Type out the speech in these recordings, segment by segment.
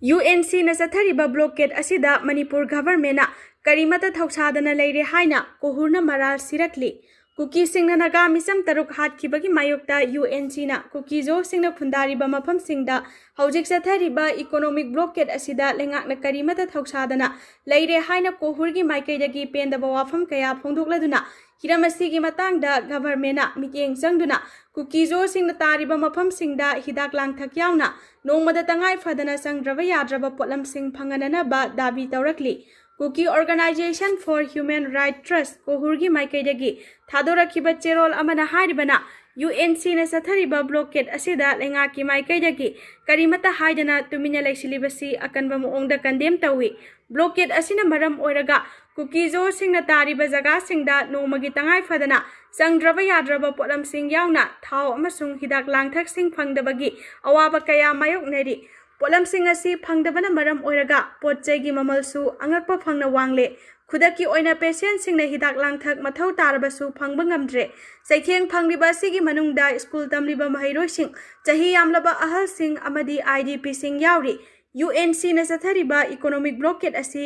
UNC na sathariba blockade asida Manipur government na karimata thausadana leire haina kohurna maral sirakli. Kukising na nagamisam taruk hatkibagi mayokta UNC na kukizo sing na khundariba mafam singda haujik sathariba economic blockade asida lengak na karimata thausadana leire haina kohurgi maikaidagi pendaba wafam kaya phongdokladuna hiramasi matangda government na mityeng changduna kukizo sing na tariba mafam singda hidak langthak yauna nongmada tangai fadana sangraba yadraba potlam sing phangananaba dabi tawrakli. Kuki Organization for Human Rights Trust kohurgi maikaidagi thadorakiba cherol amana hairibana UNC na sathariba blockade asida lengaki maikaidagi karimata haidana tumina laisilibasi akanba muongda kandem tawi blockade asina maram oiraga kukizo singna tariba jaga singda nomagi tangai fadana sangraba yadraba potlam sing yauna thau amasung hidak langthak sing phangdabagi awaba kaya mayoknari potlam sing asi phangdabana maram oiraga potchegi mamalsu angakpa phangna wangle khudaki oina patient singna hidak langthak mathau tarabasu phangba ngamdre saitheng phangriba sigi manungda school tamliba mahairoi sing chahi yamlaba ahal sing amadi IDP sing yauri UNC na sathariba economic blockade asi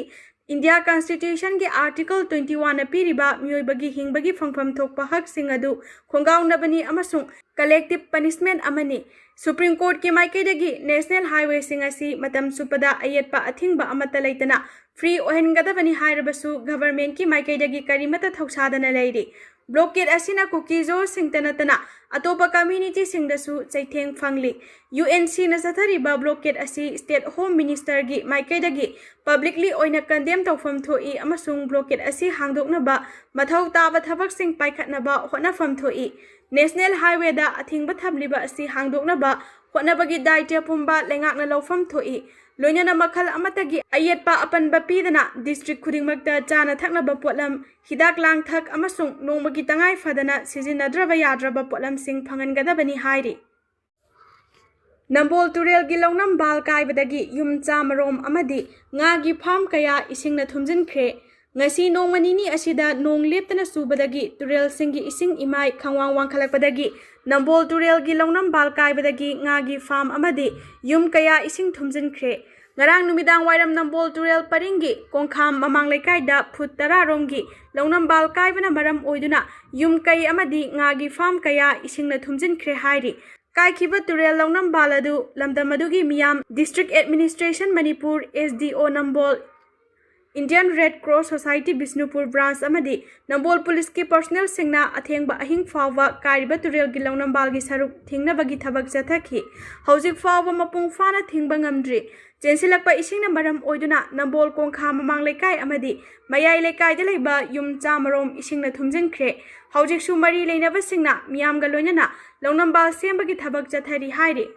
India Constitution ke Article 21 apiriba mioibagi hingbagi phangpham thokpa hak sing adu khongaunabani amasung collective punishment amani Supreme Court ke maikaidagi National Highway sing asi matam supada ayatpa athingba amata leitana free ohengadabani hairabasu government ki maikaidagi karimata thausadana leiri blockade asina kukizo singtanatana atopa community singdasu chaitheng phangli UNC na sathariba blockade asi state home minister gi maikaidagi publicly oina condemn tawfam thoi amasung blockade asi hangdoknaba mathau taba thabak sing paikhatnaba honafam thoi National Highway da athingba thamliba asi hangdoknaba honabagi daitya pumba lengakna lawfam thoi loinana makhal amatagi ayatpa apanba pidana district khudingmakta chana thaknaba potlam hidak langthak amasung nongmagi tangai fadana sijinadraba yadraba potlam sing phangangadabani hairi Nambol turel gi longnam bal kaibadagi yum chamarom amadi ngagi farm kaya isingna thumjinkhre ngasi nongmanini asida nong leptana subadagi turel singi ising imai khangwang wangkhalakpadagi Nambol turel gi longnam bal kaibadagi ngagi farm amadi yum kaya ising thumjinkhre ngarang numidang wairam Nambol turel paringi kongkham mamang leikaida phut 10 romgi longnam bal kaibana maram oiduna yum kai amadi ngagi farm kaya isingna thumjinkhre hairi Kaikhiba turel longnam baladu lamdamadugi miyam District Administration Manipur SDO Nambol Indian Red Cross Society Bisnupur branch amadi Nambol Police ki personnel singna athengba ahing fawa kaiba turel gi longnam balgi saruk thingnabagi thabak chathaki hojik fawa mapung fana thingba ngamdri Jensilakpa isingna maram oiduna Nambol kongkha mamang lekai amadi mayai lekai da leiba yum chamarom isingna thumjinkhre hojik su mari leinaba singna miyamga loinana longnam bal sembagi thabak chathari hairi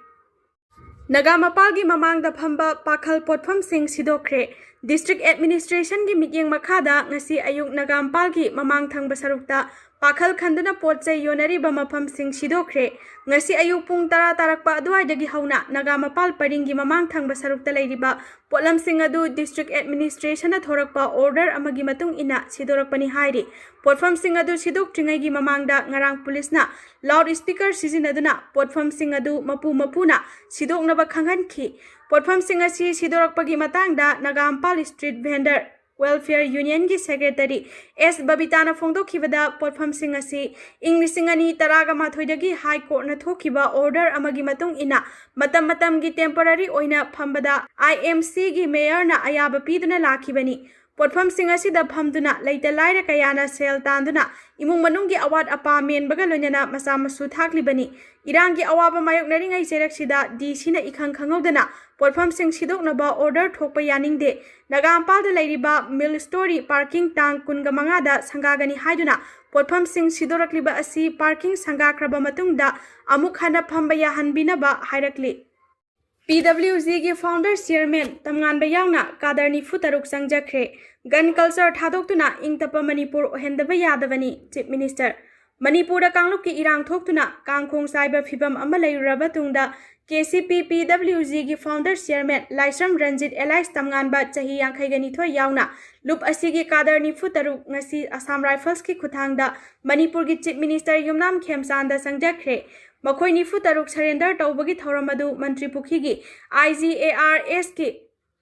Nagampalgi mamangda phamba pakhal potfam sing sidokhre District Administration gi mityeng makhada ngasi ayuk nagampalgi mamang thangba sarukta pakhal khanduna potchai yonari ba mafam sing sidokhre ngasi ayuk pung 10 tarakpa aduaidagi hauna nagampal paringi mamang thangba sarukta leiriba potlam sing adu District Administration na thorakpa order amagi matung ina sidorakpani hairi potfam sing adu sidok tringai gi mamangda ngarang police na loudspeaker sizinaduna potfam sing adu mapuna sidoknaba khanghanki potfam sing asi sidorakpagi matangda Nagampal Street Vendor Welfare Union ki Secretary S. Babitana phongdokhibada potfam sing asi Inglisingani taraga mathoidagi High Court na thokiba order amagi matung ina matam gi temporary oina phambada IMC gi mayor na ayaba piduna lakhibani potfam sing asi da phamduna leita laira kayana sel tanduna imung manunggi awat apa menbaga loinana masa masu thaklibani irangi awaba mayoknari ngai seraksida DC na ikhang khangawdana potfam sing sidoknaba order thokpa yaningde Nagampal da leiriba mill story parking tank kungamanga da sangagani haiduna potfam sing sidorakliba asi parking sangakraba matungda amuk hana phamba yahanbinaba hairakli PWG ki founder chairman tamngan bayawna cadre ni futaruk sangjakhre gun culture thadoktuna ingtapa Manipur ohendaba yadavani chief minister Manipur da kangluk ki irang thoktuna kangkhong saiba phibam ama leiraba tungda KCP PWG ki founder chairman Laisram Ranjit Elias tamngan ba chahi yangkhai gani thoi yauna lup asigi cadre ni futaruk ngasi Assam Rifles ki khuthangda Manipur ki chief minister Yumnam Khemsanda sangjakhre Makhoi nifu taruk surrender tawbagi thauramadu Mantri Pukhigi IGARS ki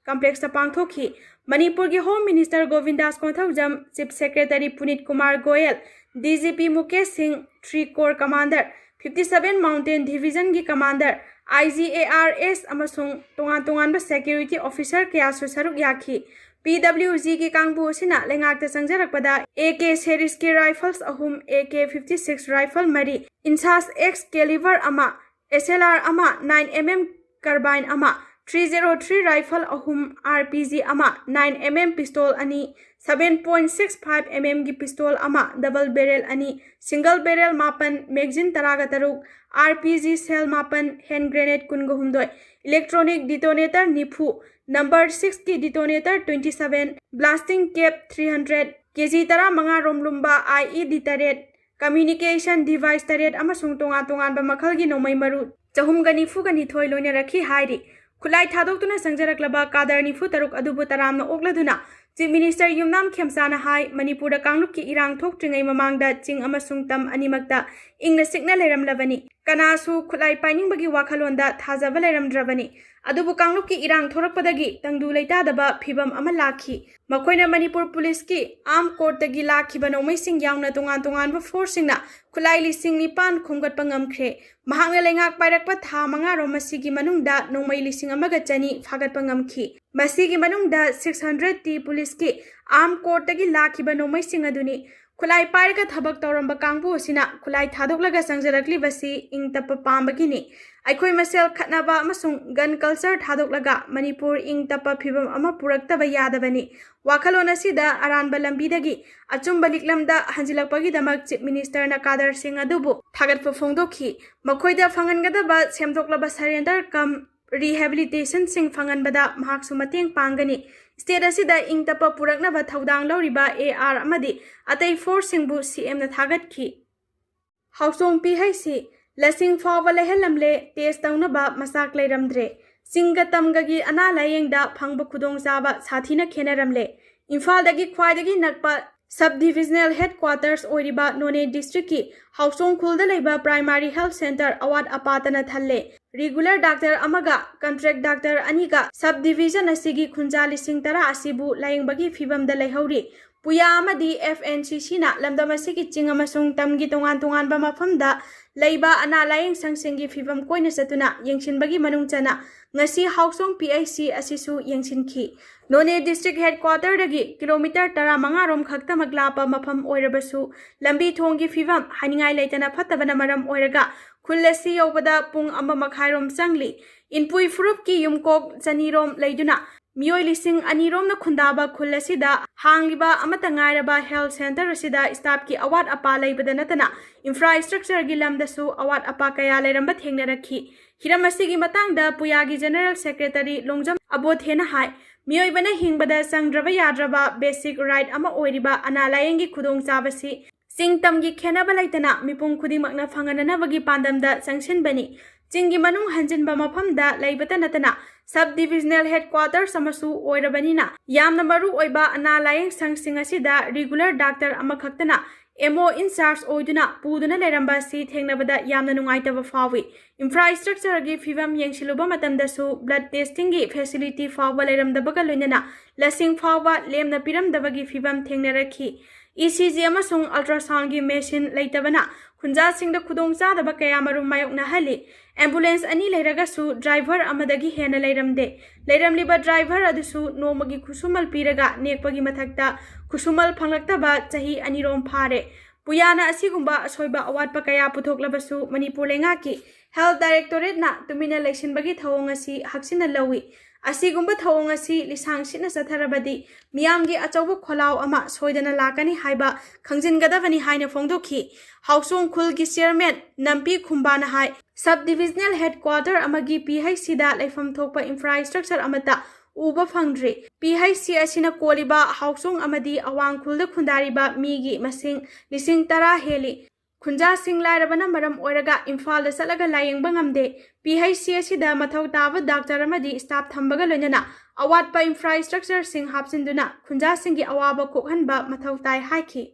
complex पांगथोखी मणिपुर की home minister Govind Das Konthoujam chief secretary Puneet Kumar Goyal DGP Mukesh Singh 3 corps commander 57 mountain division की commander IGARS अमसुंग तोंगान तोंगान security officer कयासु सरुक याखी PWG की कांगबू सिना लेंगाकते संजरकपदा AK series की राइफल्स अहुम AK-56 राइफल मरी इंसास X कैलिबर अमा SLR अमा 9mm कार्बाइन अमा 303 राइफल अहुम RPG अमा 9mm पिस्तौल अनि 7.65 mm की पिस्तौल अमा डबल बैरल अनि सिंगल बैरल मापन मैगजीन तरागा तरुक RPG सेल मापन हैंड ग्रेनेड कुनगुहुमदोय इलेक्ट्रॉनिक डिटोनेटर निफु नंबर 6 की डिटोनेटर 27 ब्लास्टिंग कैप 300 केजी तरा मंगा रोमलुम्बा IED तरेट कम्युनिकेशन डिवाइस तरेट अमसुंग तोंगा तोंगान मखल की नोमई मरु चहुमगा निफुगा निथोय लोइना रखी हाइरी खुलाई थादोक्तुना संजरकलबा कादर निफु तरुक अदुबु तरामना ओक्लदुना चीफ मिनिस्टर युमनाम खेमसाना हाई मणिपुर कांगलुप की इरांग थोक्ट्रिंगै ममांगदा चिंग अमसुंग तम अनिमक्ता इंगना सिकना लेरमलबनी कनासु खुलाई पाइनिंगबगी वाखलोंदा थाजबा लेरमद्रबनी अदुबु कांगलुप की इरांग थोरकपदगी तंगदु लेतादबा फिबम अमा लाखी मखोइना मणिपुर पुलिस की arm कोर्टगी लाखिबा नोमैसिंग यावना तोंगान तोंगानबा फोर्सिंगना खुलाई लिसिंग निपान खुंगटपा ngamkhre mahangna lengak pairakpa tha manga rom masigi manungda nongmai lising amaga chani phagatpa ngamkhi masigi manungda 600 police की आर्म कोर्टगी लाखिबा नोमै सिंग अदुनी खुलाई पाइरका थबक तौरंबा कांगबु असिना खुलाई थादोक्लगा संजरकली बसी इंग तप पामबगिनी अखोय मसेल खतनाबा अमसुंग गन कल्चर थादोक्लगा मणिपुर इंग तप फिबम अमा पुरक्तबा यादबनी वाखलोन असिदा अरानबा लंबीदगी अचुंबा लिकलमदा हंजिलकपगी दमक चीफ मिनिस्टर ना कादर सिंह अदुबु थागतप फोंदोखी मखोयदा फंगनगदबा सेमदोक्लबा सरेंडर कम रिहेबिलिटेशन सिंह फंगनबदा महाकसु मतेंग पांगनी स्टेट असिदा इंग तप पुरक्नबा थौदांग लौरिबा AR अमदी अतै फोर्स सिंहबु CM ना थागतखी हाउसोंग PHC लसिंग फावबा लेहलमले टेस्ट तौनबा मसाक लेरमद्रे सिंग तमगगी अना लायेंगदा फंगबा खुदोंग चाबा साथीना खेनरमले इम्फालदगी ख्वाइदगी नकपा सब डिविजनल हेडक्वार्टर्स ओरिबा नोने डिस्ट्रिक्ट की हाउसोंग खुलदा लेबा प्राइमरी हेल्थ सेंटर अवार्ड अपातना थल्ले रेगुलर डॉक्टर अमगा कॉन्ट्रैक्ट डॉक्टर अनिगा सब डिविजन असिगी खुंजा लिसिंग तरा असिबु लायेंगबगी फिबमदा लेहौरी पुया अमदी FNCC ना लमदम असिगी चिंग अमसुंग तमगी तोंगान तोंगानबा मफमदा लैबा अना लायेंग संगसिंगी फिबम कोइना सतुना यंगसिनबगी मनुंग चना ngasi हाउसोंग PHC असिसु यंगसिनखी नोने डिस्ट्रिक्ट हेडक्वार्टर दगी किलोमीटर 15 रोम खक्तमक लापा मफम ओइरबसु लंबी थोंगी फिबम हानिंगाई लेतना फतबना मरम ओइरगा खुल्लसी यौबदा पुंग अमा मखाइरोम चंगली इनपुई फुरुप की युमकोक चनीरोम लेदुना मियोय लिसिंग अनिरोम न खुंदाबा खुल्लसीदा हांगिबा अमता ngairaba हेल्थ सेंटर असिदा स्टाफ की अवार्ड अपा लेबदा नतना इंफ्रास्ट्रक्चर गी लमदसु अवार्ड अपा कया लेरंबा थेंगनरखी हिरम असिगी मतंगदा पुयागी जनरल सेक्रेटरी लोंगजम अबोथेना हाय मियोयबना हिंगबदा संग्रबा याद्रबा बेसिक राइट अमा ओइरिबा अनालायंगी खुदोंग चाबसी सिंगतमगी खेनबा लैतना मिपुंग खुदिमकना फंगननबगी पांदमदा संगसिनबनी चिंगी मनुंग हंजिनबा मफमदा लैबता नतना सब डिविजनल हेडक्वार्टर्स अमसु ओइरबनिना यामना मरु ओइबा अनालायंग संगसिंग असिदा रेगुलर डॉक्टर अमखक्तना MO इंचार्ज ओइदुना पुदुना लेरंबा सी थेंगनबदा यामना नुंगाइतबा फावी इंफ्रास्ट्रक्चर गी फिवम यंगसिलुबा मतमदसु ब्लड टेस्टिंग गी फैसिलिटी फावा लेरमदबगा लोइनना लसिंग फावा लेमना पिरमदबगी फिवम थेंगनरखी ECG अमसुंग अल्ट्रासाउंड की मेशिन लेतबना खुंजा सिंगदा खुदोंग चादबा कया मरु मायोकना हली एम्बुलेंस अनि लेरगसु ड्राइवर अमदगी हेना लेरमदे लेरमलिबा ड्राइवर अदुसु नोमगी खुसुमल पीरगा नेकपगी मथक्ता खुसुमल फंगलक्तबा चही अनिरोम फारे पुयाना असिगुंबा असोइबा अवाटपा कया पुथोक्लबसु मणिपुर लेंगाकी हेल्थ डायरेक्टोरेट ना तुमिना लेक्सिनबगी थवोंग असि हक्सिना लवी असिगुंबा थवोंग असि लिसांग सिना सथरबदी मियामगी अचौबा खोलाव अमा सोइदना लाकनी हाइबा खंजिनगदबनी हाइना फोंदोखी हाउसोंग खुलगी चेयरमैन नंपी खुंबाना हाइ सब डिविजनल हेडक्वार्टर अमगी PHC दा लेफम थोकपा इंफ्रास्ट्रक्चर अमता उबा फंगद्री PHC असिना कोलिबा हाउसोंग अमदी अवांग खुलदा खुंदारिबा मीगी मसिंग लिसिंग तरा हेली खुंजा सिंग लाइरबना मरम ओइरगा इम्फाल चलगा लायेंबा ngamde PHC असिदा मथौ ताबा डॉक्टर अमदी स्टाफ थंबगा लोइनना अवाटपा इंफ्रास्ट्रक्चर सिंग हापसिंदुना खुंजा सिंगी अवाबा कोखनबा मथौ ताइ हाइखी